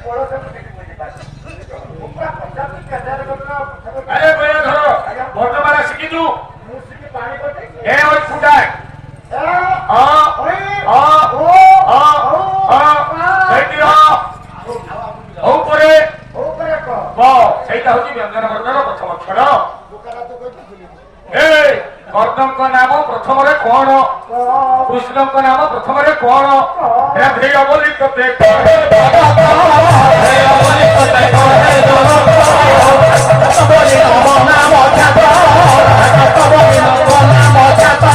अरे भैया धरो वर्तमान शिखिलु ए ओइ फुटाय आ आ आ सेठी हो ऊपरे ब सेटा होची व्यंजन वर्णर प्रथम अक्षर ए कर्दम का नाम प्रथम रे कोन कृष्ण का नाम प्रथम रे कोन हे भेय बोली तो देख हे बोली तो देख बोली नाम जाता बोली नाम जाता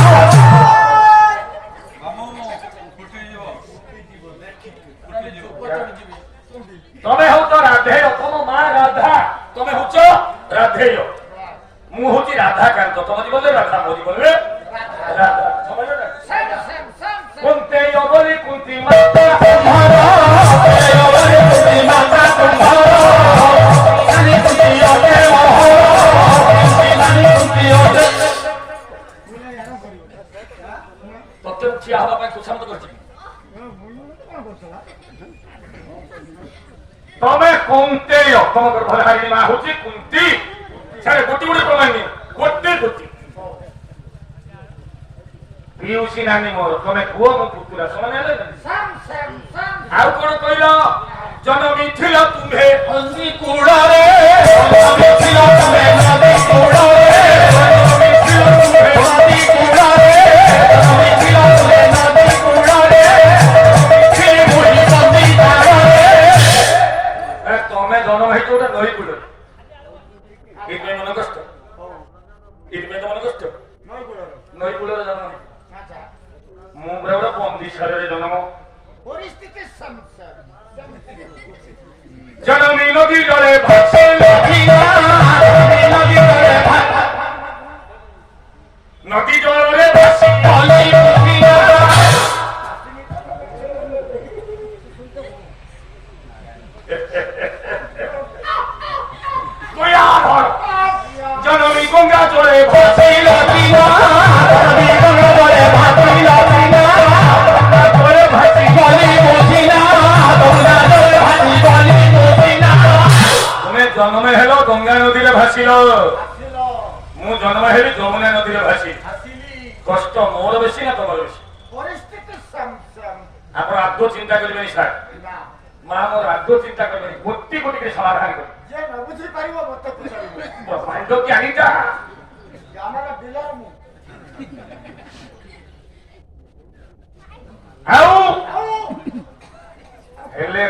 तमे हो तो राधेय तुम मां राधा तमे होच राधेय मु होची राधा कांत तुम जी बोले राधा मोजी बोले राधा समझ लो ना कुंते यो बोली कुंती माता तुम्हारा यो बोली कुंती माता तुम्हारा कानी कुंती यो के मोह कानी कुंती यो के तत्व छिया हवा पे कुछ मत करछि तमे कुंते यो तुम कर भले हारी मा होची कुंती सारे गोटी गोटी प्रमाण गोटे गोटी पियूसी नानी मोर तमे पुओ मो पुतुरा समान हेले आउ कोन कहिलो जनमी थिल तुम्हे अंगी कुड़ा रे जनमी थिल तुम्हे नदी कुड़ा रे जनमी थिल तुम्हे नदी कुड़ा रे जनमी थिल तुम्हे नदी कुड़ा रे थिल मुही नदी कुड़ा रे ए तमे जन्म हेतो ओटा नई कुड़ा इतने मन कष्ट इतने तो मन कष्ट नई कुड़ा रे जन्म मु बड़ा बंदी शरीर जन्म परिस्थिति संसार जनमी नदी जले भासे नदिया नदी जले नदी जले भासे नदी नदिया कोया धर जनमी गंगा जले भासे नदिया जनमी गंगा जले भासे नदिया जले भासी गली मोसिना गंगा जले भासी गली मोसिना तुमे जन्म हेलो गंगा नदी रे भासिलो मु जन्म हेली यमुना नदी रे भासी कष्ट मोर बेसी ना तमर बेसी परिस्थिति संसम आपण आदो चिंता करबेनी सर मां मोर आदो चिंता करबेनी गोटी गोटी के समाधान कर जे न बुझी पारिबो मत पुछारिबो माइंडो की आनीता हमरा दिलर मु आउ हेले